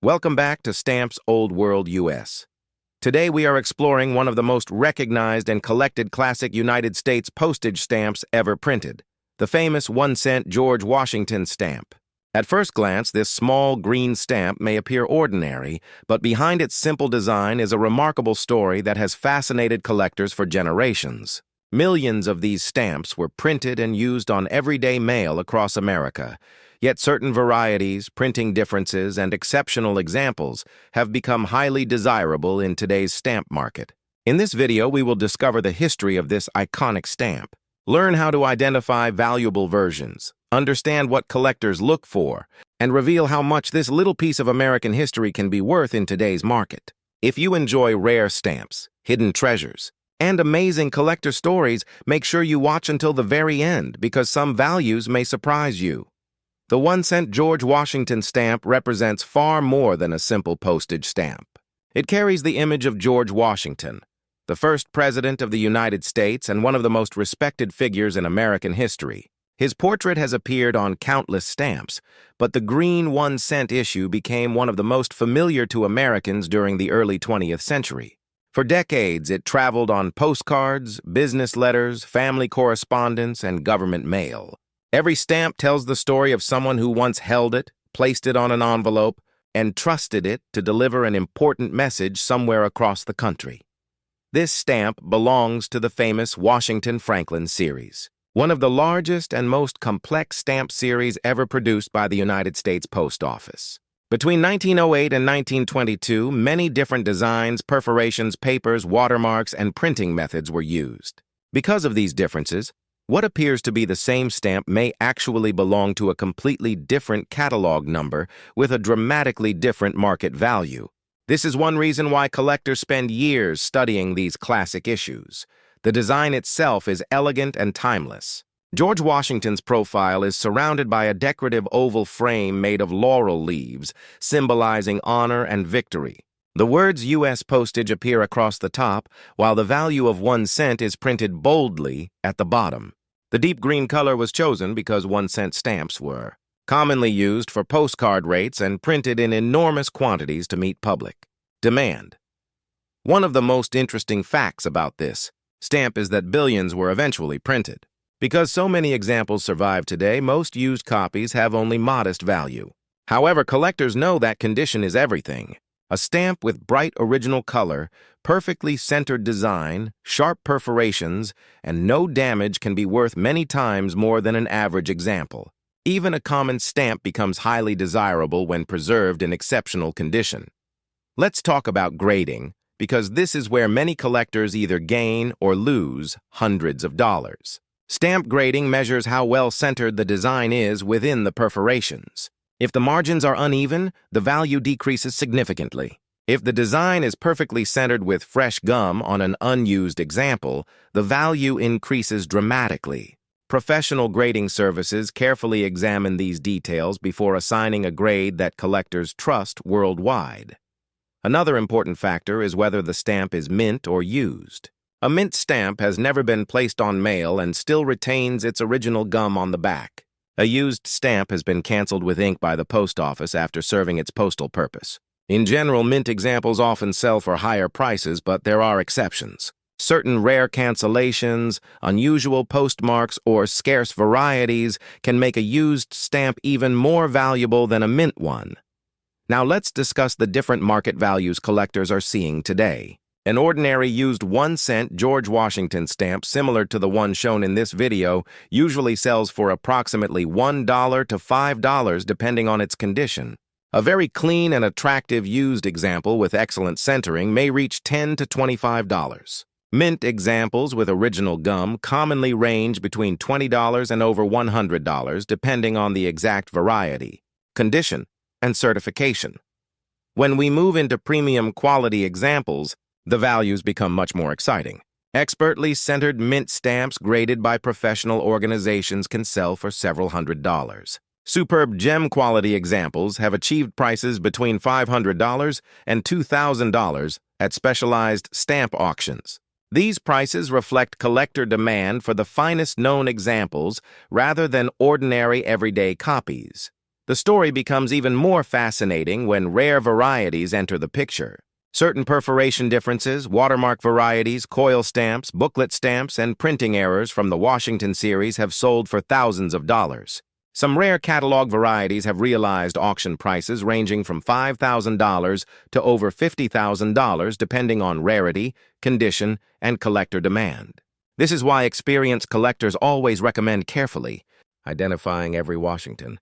Welcome back to Stamps Old World US. Today we are exploring one of the most recognized and collected classic United States postage stamps ever printed, the famous 1-cent George Washington stamp. At first glance, this small green stamp may appear ordinary, but behind its simple design is a remarkable story that has fascinated collectors for generations. Millions of these stamps were printed and used on everyday mail across America, yet certain varieties, printing differences, and exceptional examples have become highly desirable in today's stamp market. In this video, we will discover the history of this iconic stamp, learn how to identify valuable versions, understand what collectors look for, and reveal how much this little piece of American history can be worth in today's market. If you enjoy rare stamps, hidden treasures, and amazing collector stories, make sure you watch until the very end because some values may surprise you. The 1-cent George Washington stamp represents far more than a simple postage stamp. It carries the image of George Washington, the first president of the United States and one of the most respected figures in American history. His portrait has appeared on countless stamps, but the green 1-cent issue became one of the most familiar to Americans during the early 20th century. For decades, it traveled on postcards, business letters, family correspondence, and government mail. Every stamp tells the story of someone who once held it, placed it on an envelope, and trusted it to deliver an important message somewhere across the country. This stamp belongs to the famous Washington Franklin series, one of the largest and most complex stamp series ever produced by the United States Post Office. Between 1908 and 1922, many different designs, perforations, papers, watermarks, and printing methods were used. Because of these differences, what appears to be the same stamp may actually belong to a completely different catalog number with a dramatically different market value. This is one reason why collectors spend years studying these classic issues. The design itself is elegant and timeless. George Washington's profile is surrounded by a decorative oval frame made of laurel leaves, symbolizing honor and victory. The words U.S. postage appear across the top, while the value of 1 cent is printed boldly at the bottom. The deep green color was chosen because 1-cent stamps were commonly used for postcard rates and printed in enormous quantities to meet public demand. One of the most interesting facts about this stamp is that billions were eventually printed. Because so many examples survive today, most used copies have only modest value. However, collectors know that condition is everything. A stamp with bright original color, perfectly centered design, sharp perforations, and no damage can be worth many times more than an average example. Even a common stamp becomes highly desirable when preserved in exceptional condition. Let's talk about grading, because this is where many collectors either gain or lose hundreds of dollars. Stamp grading measures how well centered the design is within the perforations. If the margins are uneven, the value decreases significantly. If the design is perfectly centered with fresh gum on an unused example, the value increases dramatically. Professional grading services carefully examine these details before assigning a grade that collectors trust worldwide. Another important factor is whether the stamp is mint or used. A mint stamp has never been placed on mail and still retains its original gum on the back. A used stamp has been canceled with ink by the post office after serving its postal purpose. In general, mint examples often sell for higher prices, but there are exceptions. Certain rare cancellations, unusual postmarks, or scarce varieties can make a used stamp even more valuable than a mint one. Now let's discuss the different market values collectors are seeing today. An ordinary used 1-cent George Washington stamp, similar to the one shown in this video, usually sells for approximately $1 to $5 depending on its condition. A very clean and attractive used example with excellent centering may reach $10 to $25. Mint examples with original gum commonly range between $20 and over $100 depending on the exact variety, condition, and certification. When we move into premium quality examples, the values become much more exciting. Expertly centered mint stamps graded by professional organizations can sell for several $100s. Superb gem quality examples have achieved prices between $500 and $2,000 at specialized stamp auctions. These prices reflect collector demand for the finest known examples rather than ordinary everyday copies. The story becomes even more fascinating when rare varieties enter the picture. Certain perforation differences, watermark varieties, coil stamps, booklet stamps, and printing errors from the Washington series have sold for thousands of dollars. Some rare catalog varieties have realized auction prices ranging from $5,000 to over $50,000 depending on rarity, condition, and collector demand. This is why experienced collectors always recommend carefully identifying every Washington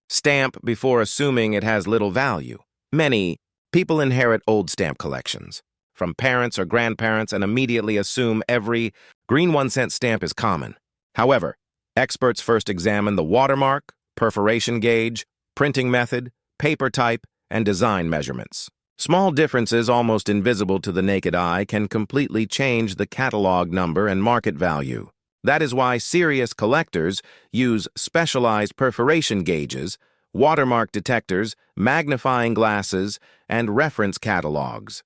stamp before assuming it has little value. Many people inherit old stamp collections from parents or grandparents and immediately assume every green 1-cent stamp is common. However, experts first examine the watermark, perforation gauge, printing method, paper type, and design measurements. Small differences almost invisible to the naked eye can completely change the catalog number and market value. That is why serious collectors use specialized perforation gauges, watermark detectors, magnifying glasses, and reference catalogs.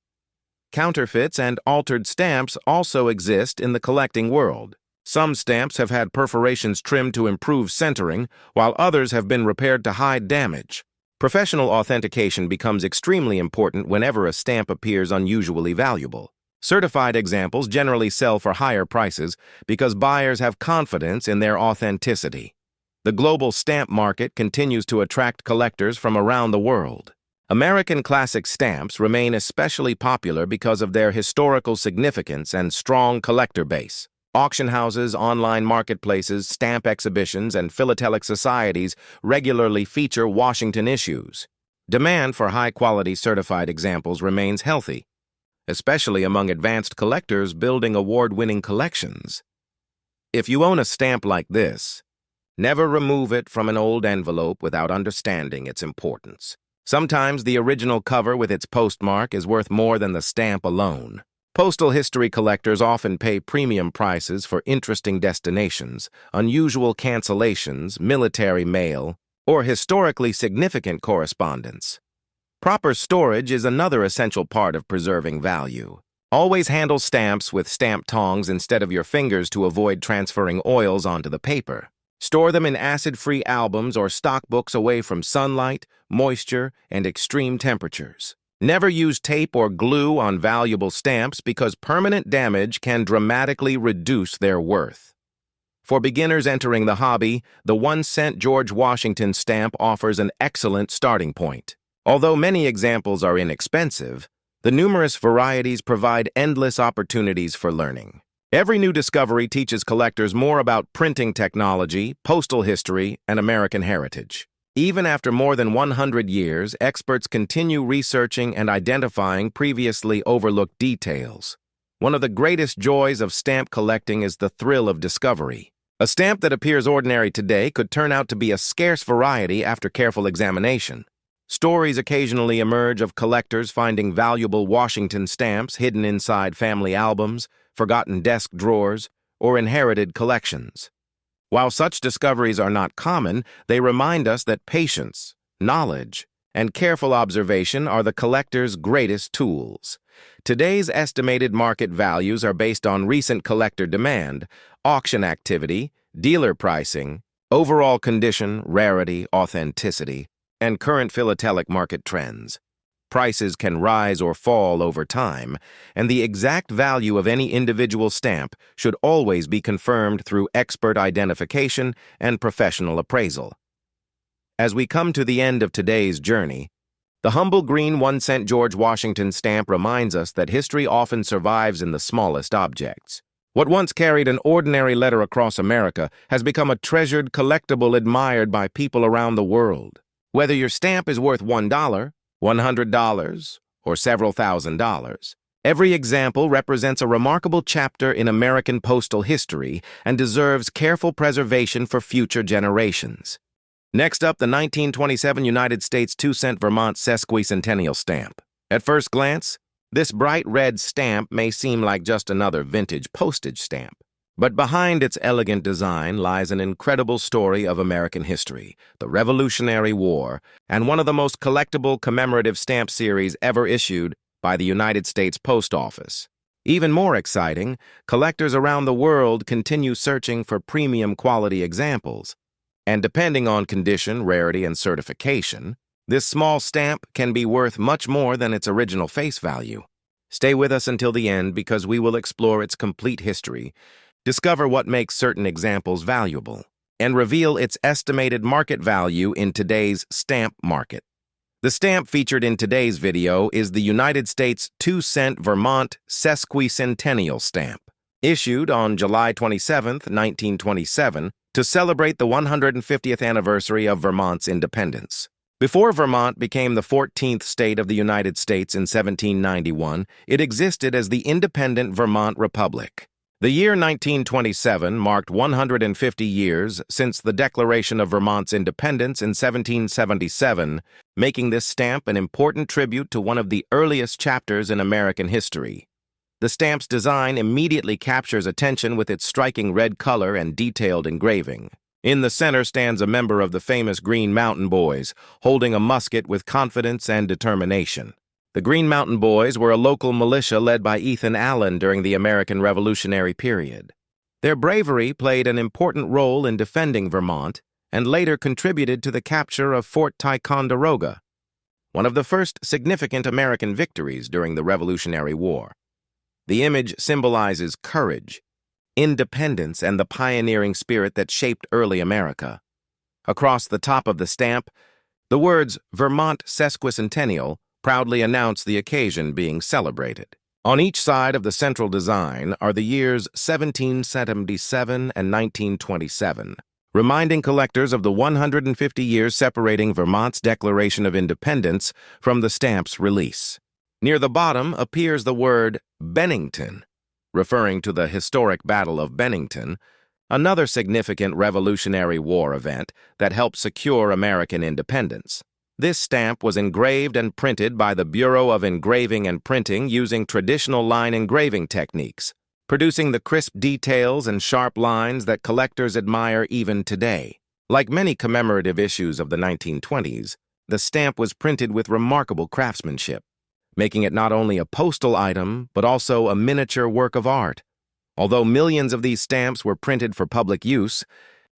Counterfeits and altered stamps also exist in the collecting world. Some stamps have had perforations trimmed to improve centering, while others have been repaired to hide damage. Professional authentication becomes extremely important whenever a stamp appears unusually valuable. Certified examples generally sell for higher prices because buyers have confidence in their authenticity. The global stamp market continues to attract collectors from around the world. American classic stamps remain especially popular because of their historical significance and strong collector base. Auction houses, online marketplaces, stamp exhibitions, and philatelic societies regularly feature Washington issues. Demand for high-quality certified examples remains healthy, especially among advanced collectors building award-winning collections. If you own a stamp like this, never remove it from an old envelope without understanding its importance. Sometimes the original cover with its postmark is worth more than the stamp alone. Postal history collectors often pay premium prices for interesting destinations, unusual cancellations, military mail, or historically significant correspondence. Proper storage is another essential part of preserving value. Always handle stamps with stamp tongs instead of your fingers to avoid transferring oils onto the paper. Store them in acid-free albums or stock books away from sunlight, moisture, and extreme temperatures. Never use tape or glue on valuable stamps because permanent damage can dramatically reduce their worth. For beginners entering the hobby, the 1-cent George Washington stamp offers an excellent starting point. Although many examples are inexpensive, the numerous varieties provide endless opportunities for learning. Every new discovery teaches collectors more about printing technology, postal history, and American heritage. Even after more than 100 years, experts continue researching and identifying previously overlooked details. One of the greatest joys of stamp collecting is the thrill of discovery. A stamp that appears ordinary today could turn out to be a scarce variety after careful examination. Stories occasionally emerge of collectors finding valuable Washington stamps hidden inside family albums, forgotten desk drawers, or inherited collections. While such discoveries are not common, they remind us that patience, knowledge, and careful observation are the collector's greatest tools. Today's estimated market values are based on recent collector demand, auction activity, dealer pricing, overall condition, rarity, authenticity, and current philatelic market trends. Prices can rise or fall over time, and the exact value of any individual stamp should always be confirmed through expert identification and professional appraisal. As we come to the end of today's journey, the humble green 1-cent George Washington stamp reminds us that history often survives in the smallest objects. What once carried an ordinary letter across America has become a treasured collectible admired by people around the world. Whether your stamp is worth $1, $100, or several $1,000s. Every example represents a remarkable chapter in American postal history and deserves careful preservation for future generations. Next up, the 1927 United States 2-cent Vermont Sesquicentennial stamp. At first glance, this bright red stamp may seem like just another vintage postage stamp. But behind its elegant design lies an incredible story of American history, the Revolutionary War, and one of the most collectible commemorative stamp series ever issued by the United States Post Office. Even more exciting, collectors around the world continue searching for premium quality examples. And depending on condition, rarity, and certification, this small stamp can be worth much more than its original face value. Stay with us until the end because we will explore its complete history, discover what makes certain examples valuable, and reveal its estimated market value in today's stamp market. The stamp featured in today's video is the United States 2-cent Vermont Sesquicentennial stamp, issued on July 27, 1927, to celebrate the 150th anniversary of Vermont's independence. Before Vermont became the 14th state of the United States in 1791, it existed as the independent Vermont Republic. The year 1927 marked 150 years since the declaration of Vermont's independence in 1777, making this stamp an important tribute to one of the earliest chapters in American history. The stamp's design immediately captures attention with its striking red color and detailed engraving. In the center stands a member of the famous Green Mountain Boys, holding a musket with confidence and determination. The Green Mountain Boys were a local militia led by Ethan Allen during the American Revolutionary period. Their bravery played an important role in defending Vermont and later contributed to the capture of Fort Ticonderoga, one of the first significant American victories during the Revolutionary War. The image symbolizes courage, independence, and the pioneering spirit that shaped early America. Across the top of the stamp, the words Vermont Sesquicentennial proudly announce the occasion being celebrated. On each side of the central design are the years 1777 and 1927, reminding collectors of the 150 years separating Vermont's Declaration of Independence from the stamp's release. Near the bottom appears the word Bennington, referring to the historic Battle of Bennington, another significant Revolutionary War event that helped secure American independence. This stamp was engraved and printed by the Bureau of Engraving and Printing using traditional line engraving techniques, producing the crisp details and sharp lines that collectors admire even today. Like many commemorative issues of the 1920s, the stamp was printed with remarkable craftsmanship, making it not only a postal item, but also a miniature work of art. Although millions of these stamps were printed for public use,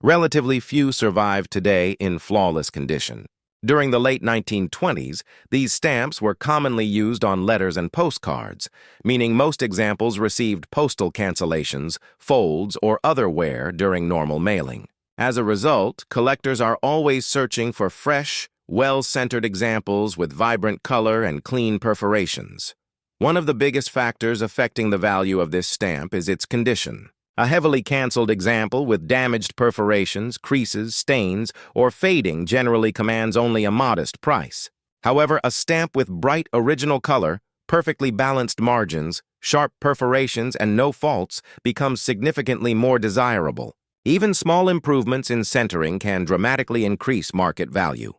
relatively few survive today in flawless condition. During the late 1920s, these stamps were commonly used on letters and postcards, meaning most examples received postal cancellations, folds, or other wear during normal mailing. As a result, collectors are always searching for fresh, well-centered examples with vibrant color and clean perforations. One of the biggest factors affecting the value of this stamp is its condition. A heavily canceled example with damaged perforations, creases, stains, or fading generally commands only a modest price. However, a stamp with bright original color, perfectly balanced margins, sharp perforations, and no faults becomes significantly more desirable. Even small improvements in centering can dramatically increase market value.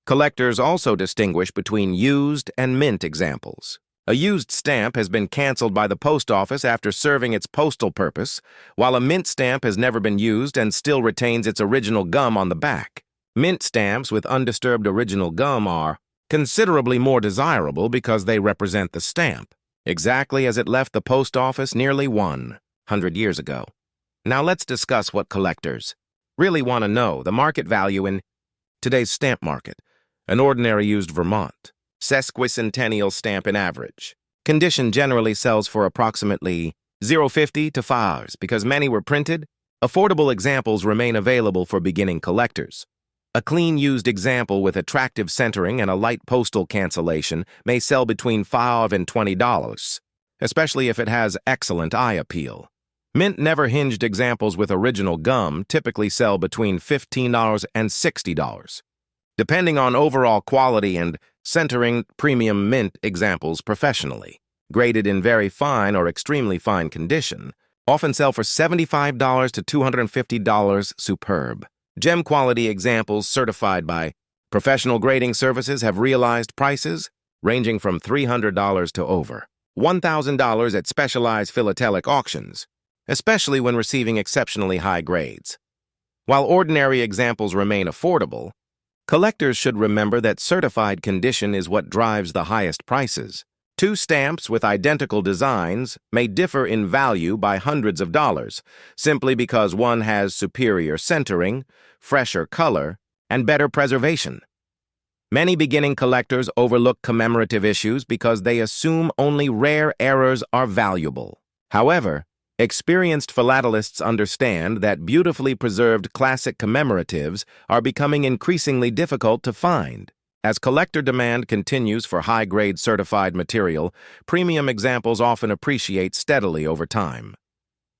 Collectors also distinguish between used and mint examples. A used stamp has been canceled by the post office after serving its postal purpose, while a mint stamp has never been used and still retains its original gum on the back. Mint stamps with undisturbed original gum are considerably more desirable because they represent the stamp, exactly as it left the post office nearly 100 years ago. Now let's discuss what collectors really want to know: the market value in today's stamp market. An ordinary used Vermont Sesquicentennial stamp in average condition generally sells for approximately $0.50 to $5 because many were printed. Affordable examples remain available for beginning collectors. A clean used example with attractive centering and a light postal cancellation may sell between $5 and $20, especially if it has excellent eye appeal. Mint never hinged examples with original gum typically sell between $15 and $60. Depending on overall quality and centering, premium mint examples professionally, graded in very fine or extremely fine condition, often sell for $75 to $250 superb. Gem quality examples certified by professional grading services have realized prices ranging from $300 to over $1,000 at specialized philatelic auctions, especially when receiving exceptionally high grades. While ordinary examples remain affordable, collectors should remember that certified condition is what drives the highest prices. Two stamps with identical designs may differ in value by hundreds of dollars, simply because one has superior centering, fresher color, and better preservation. Many beginning collectors overlook commemorative issues because they assume only rare errors are valuable. However, experienced philatelists understand that beautifully preserved classic commemoratives are becoming increasingly difficult to find. As collector demand continues for high-grade certified material, premium examples often appreciate steadily over time.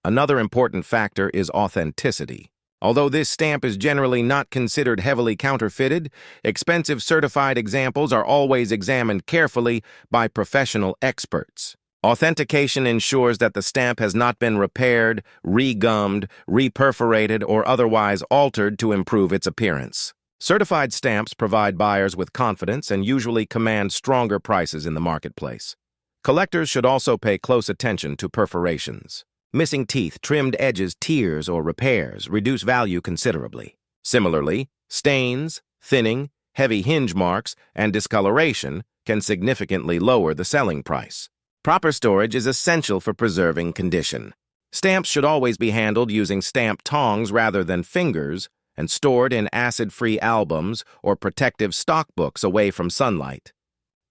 Another important factor is authenticity. Although this stamp is generally not considered heavily counterfeited, expensive certified examples are always examined carefully by professional experts. Authentication ensures that the stamp has not been repaired, re-gummed, re-perforated, or otherwise altered to improve its appearance. Certified stamps provide buyers with confidence and usually command stronger prices in the marketplace. Collectors should also pay close attention to perforations. Missing teeth, trimmed edges, tears, or repairs reduce value considerably. Similarly, stains, thinning, heavy hinge marks, and discoloration can significantly lower the selling price. Proper storage is essential for preserving condition. Stamps should always be handled using stamp tongs rather than fingers and stored in acid-free albums or protective stockbooks away from sunlight,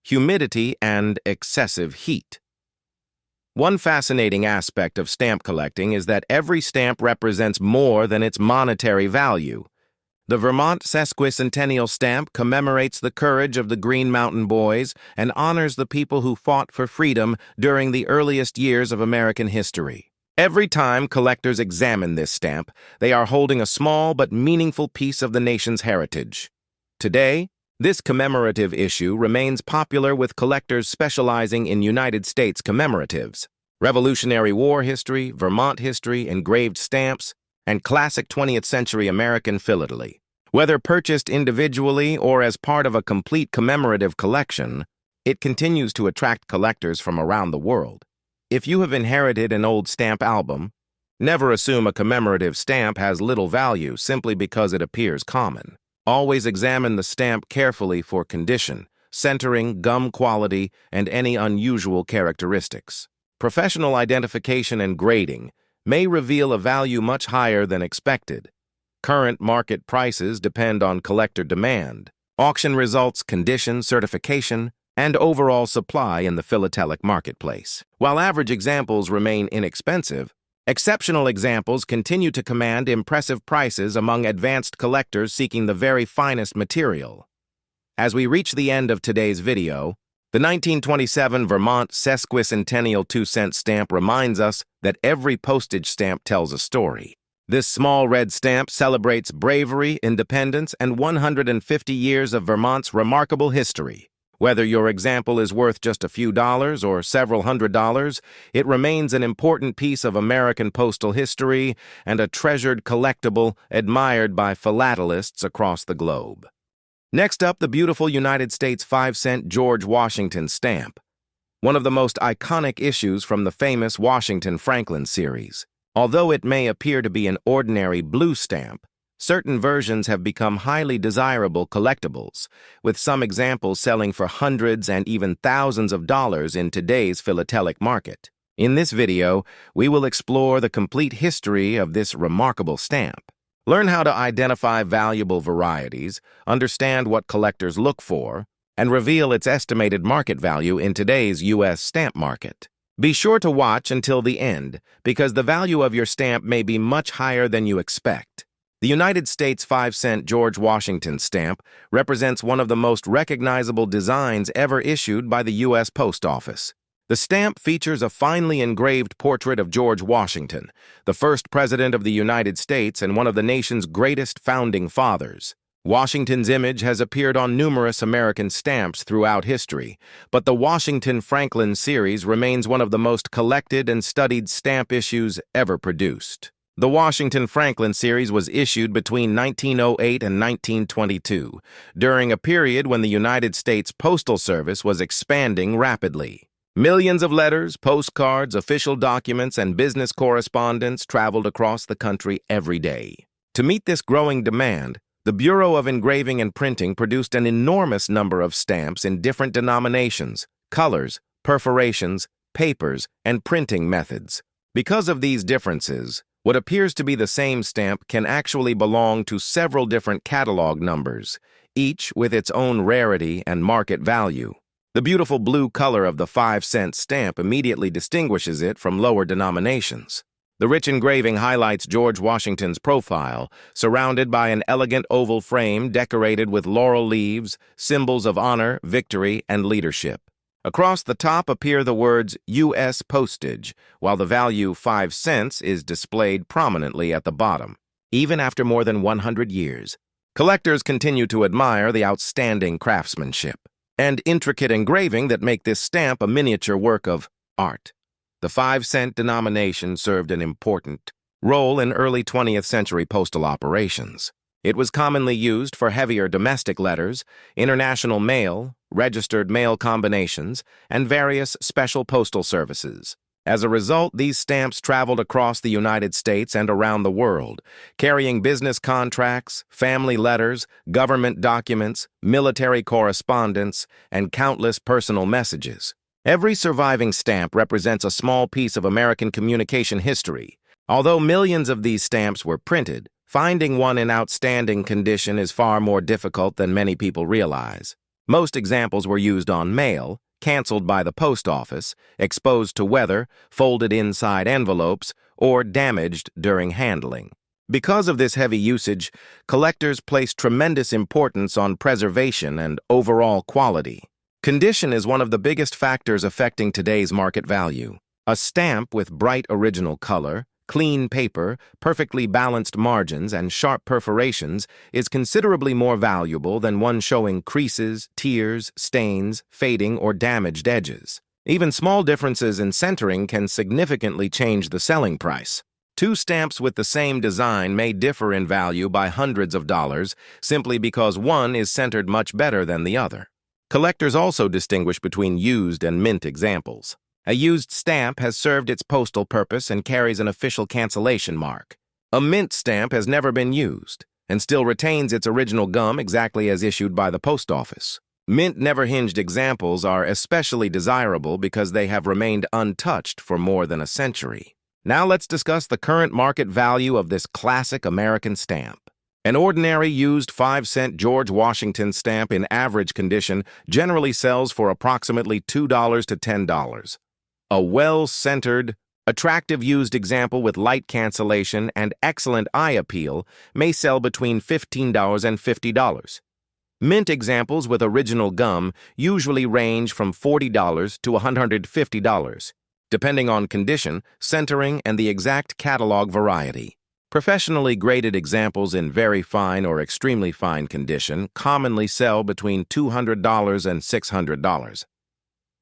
humidity, and excessive heat. One fascinating aspect of stamp collecting is that every stamp represents more than its monetary value. The Vermont Sesquicentennial stamp commemorates the courage of the Green Mountain Boys and honors the people who fought for freedom during the earliest years of American history. Every time collectors examine this stamp, they are holding a small but meaningful piece of the nation's heritage. Today, this commemorative issue remains popular with collectors specializing in United States commemoratives, Revolutionary War history, Vermont history, engraved stamps, and classic 20th century American philately. Whether purchased individually or as part of a complete commemorative collection, it continues to attract collectors from around the world. If you have inherited an old stamp album, never assume a commemorative stamp has little value simply because it appears common. Always examine the stamp carefully for condition, centering, gum quality, and any unusual characteristics. Professional identification and grading may reveal a value much higher than expected. Current market prices depend on collector demand, auction results, condition, certification, and overall supply in the philatelic marketplace. While average examples remain inexpensive, exceptional examples continue to command impressive prices among advanced collectors seeking the very finest material. As we reach the end of today's video, the 1927 Vermont Sesquicentennial 2-cent stamp reminds us that every postage stamp tells a story. This small red stamp celebrates bravery, independence, and 150 years of Vermont's remarkable history. Whether your example is worth just a few dollars or several $100s, it remains an important piece of American postal history and a treasured collectible admired by philatelists across the globe. Next up, the beautiful United States 5-cent George Washington stamp, one of the most iconic issues from the famous Washington Franklin series. Although it may appear to be an ordinary blue stamp, certain versions have become highly desirable collectibles, with some examples selling for hundreds and even thousands of dollars in today's philatelic market. In this video, we will explore the complete history of this remarkable stamp. Learn how to identify valuable varieties, understand what collectors look for, and reveal its estimated market value in today's U.S. stamp market. Be sure to watch until the end, because the value of your stamp may be much higher than you expect. The United States 5-cent George Washington stamp represents one of the most recognizable designs ever issued by the U.S. Post Office. The stamp features a finely engraved portrait of George Washington, the first president of the United States and one of the nation's greatest founding fathers. Washington's image has appeared on numerous American stamps throughout history, but the Washington Franklin series remains one of the most collected and studied stamp issues ever produced. The Washington Franklin series was issued between 1908 and 1922, during a period when the United States Postal Service was expanding rapidly. Millions of letters, postcards, official documents, and business correspondence traveled across the country every day. To meet this growing demand, the Bureau of Engraving and Printing produced an enormous number of stamps in different denominations, colors, perforations, papers, and printing methods. Because of these differences, what appears to be the same stamp can actually belong to several different catalog numbers, each with its own rarity and market value. The beautiful blue color of the 5-cent stamp immediately distinguishes it from lower denominations. The rich engraving highlights George Washington's profile, surrounded by an elegant oval frame decorated with laurel leaves, symbols of honor, victory, and leadership. Across the top appear the words U.S. postage, while the value 5 cents is displayed prominently at the bottom, even after more than 100 years. Collectors continue to admire the outstanding craftsmanship and intricate engraving that make this stamp a miniature work of art. The 5-cent denomination served an important role in early 20th century postal operations. It was commonly used for heavier domestic letters, international mail, registered mail combinations, and various special postal services. As a result, these stamps traveled across the United States and around the world, carrying business contracts, family letters, government documents, military correspondence, and countless personal messages. Every surviving stamp represents a small piece of American communication history. Although millions of these stamps were printed, finding one in outstanding condition is far more difficult than many people realize. Most examples were used on mail, canceled by the post office, exposed to weather, folded inside envelopes, or damaged during handling. Because of this heavy usage, collectors place tremendous importance on preservation and overall quality. Condition is one of the biggest factors affecting today's market value. A stamp with bright original color, clean paper, perfectly balanced margins, and sharp perforations is considerably more valuable than one showing creases, tears, stains, fading, or damaged edges. Even small differences in centering can significantly change the selling price. Two stamps with the same design may differ in value by hundreds of dollars simply because one is centered much better than the other. Collectors also distinguish between used and mint examples. A used stamp has served its postal purpose and carries an official cancellation mark. A mint stamp has never been used and still retains its original gum exactly as issued by the post office. Mint never-hinged examples are especially desirable because they have remained untouched for more than a century. Now let's discuss the current market value of this classic American stamp. An ordinary used 5-cent George Washington stamp in average condition generally sells for approximately $2 to $10. A well-centered, attractive used example with light cancellation and excellent eye appeal may sell between $15 and $50. Mint examples with original gum usually range from $40 to $150, depending on condition, centering, and the exact catalog variety. Professionally graded examples in very fine or extremely fine condition commonly sell between $200 and $600.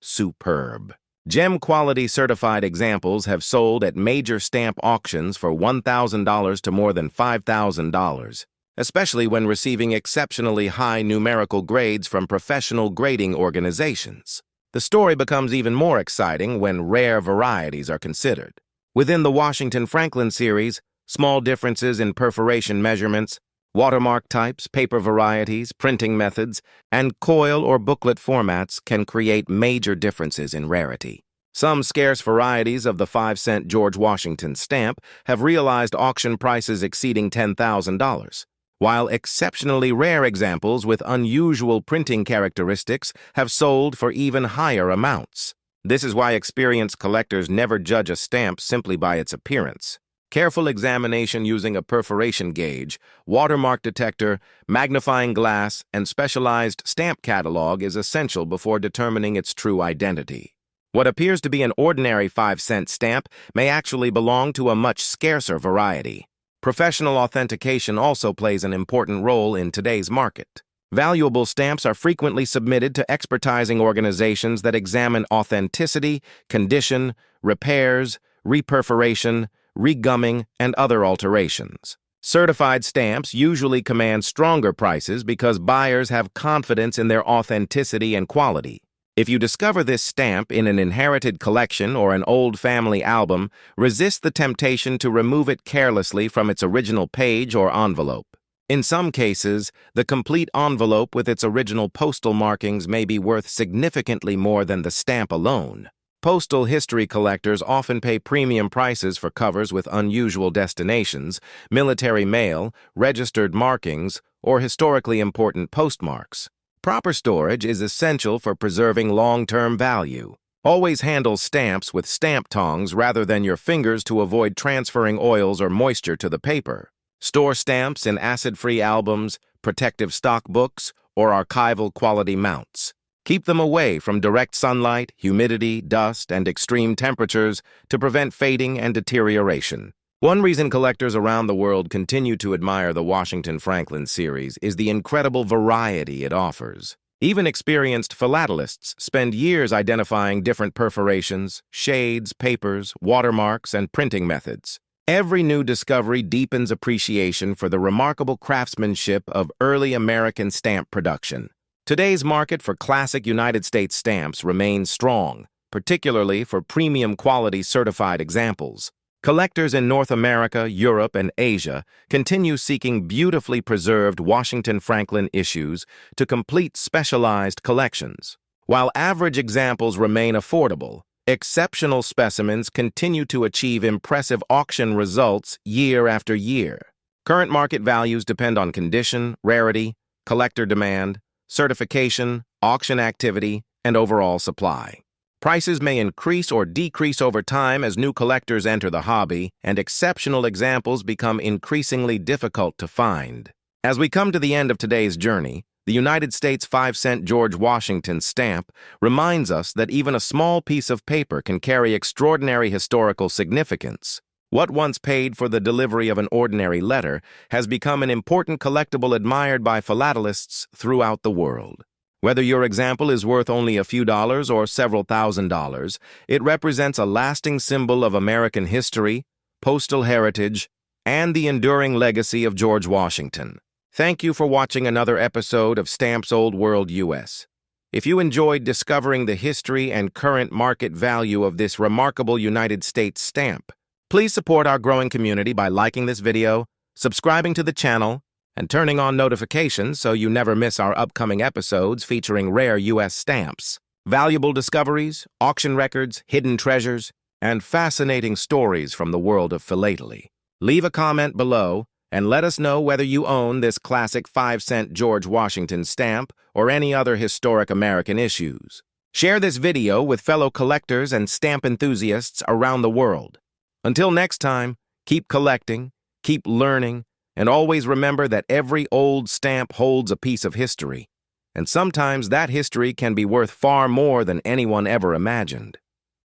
Superb. Gem-quality certified examples have sold at major stamp auctions for $1,000 to more than $5,000, especially when receiving exceptionally high numerical grades from professional grading organizations. The story becomes even more exciting when rare varieties are considered. Within the Washington Franklin series, small differences in perforation measurements, watermark types, paper varieties, printing methods, and coil or booklet formats can create major differences in rarity. Some scarce varieties of the 5-cent George Washington stamp have realized auction prices exceeding $10,000, while exceptionally rare examples with unusual printing characteristics have sold for even higher amounts. This is why experienced collectors never judge a stamp simply by its appearance. Careful examination using a perforation gauge, watermark detector, magnifying glass, and specialized stamp catalog is essential before determining its true identity. What appears to be an ordinary 5-cent stamp may actually belong to a much scarcer variety. Professional authentication also plays an important role in today's market. Valuable stamps are frequently submitted to expertising organizations that examine authenticity, condition, repairs, reperforation, regumming, and other alterations. Certified stamps usually command stronger prices because buyers have confidence in their authenticity and quality. If you discover this stamp in an inherited collection or an old family album, resist the temptation to remove it carelessly from its original page or envelope. In some cases, the complete envelope with its original postal markings may be worth significantly more than the stamp alone. Postal history collectors often pay premium prices for covers with unusual destinations, military mail, registered markings, or historically important postmarks. Proper storage is essential for preserving long-term value. Always handle stamps with stamp tongs rather than your fingers to avoid transferring oils or moisture to the paper. Store stamps in acid-free albums, protective stock books, or archival quality mounts. Keep them away from direct sunlight, humidity, dust, and extreme temperatures to prevent fading and deterioration. One reason collectors around the world continue to admire the Washington Franklin series is the incredible variety it offers. Even experienced philatelists spend years identifying different perforations, shades, papers, watermarks, and printing methods. Every new discovery deepens appreciation for the remarkable craftsmanship of early American stamp production. Today's market for classic United States stamps remains strong, particularly for premium quality certified examples. Collectors in North America, Europe, and Asia continue seeking beautifully preserved Washington Franklin issues to complete specialized collections. While average examples remain affordable, exceptional specimens continue to achieve impressive auction results year after year. Current market values depend on condition, rarity, collector demand, certification, auction activity, and overall supply. Prices may increase or decrease over time as new collectors enter the hobby, and exceptional examples become increasingly difficult to find. As we come to the end of today's journey, the United States 5-cent George Washington stamp reminds us that even a small piece of paper can carry extraordinary historical significance. What once paid for the delivery of an ordinary letter has become an important collectible admired by philatelists throughout the world. Whether your example is worth only a few dollars or several $1,000s, it represents a lasting symbol of American history, postal heritage, and the enduring legacy of George Washington. Thank you for watching another episode of Stamps Old World US. If you enjoyed discovering the history and current market value of this remarkable United States stamp, please support our growing community by liking this video, subscribing to the channel, and turning on notifications so you never miss our upcoming episodes featuring rare U.S. stamps, valuable discoveries, auction records, hidden treasures, and fascinating stories from the world of philately. Leave a comment below and let us know whether you own this classic 5-cent George Washington stamp or any other historic American issues. Share this video with fellow collectors and stamp enthusiasts around the world. Until next time, keep collecting, keep learning, and always remember that every old stamp holds a piece of history, and sometimes that history can be worth far more than anyone ever imagined.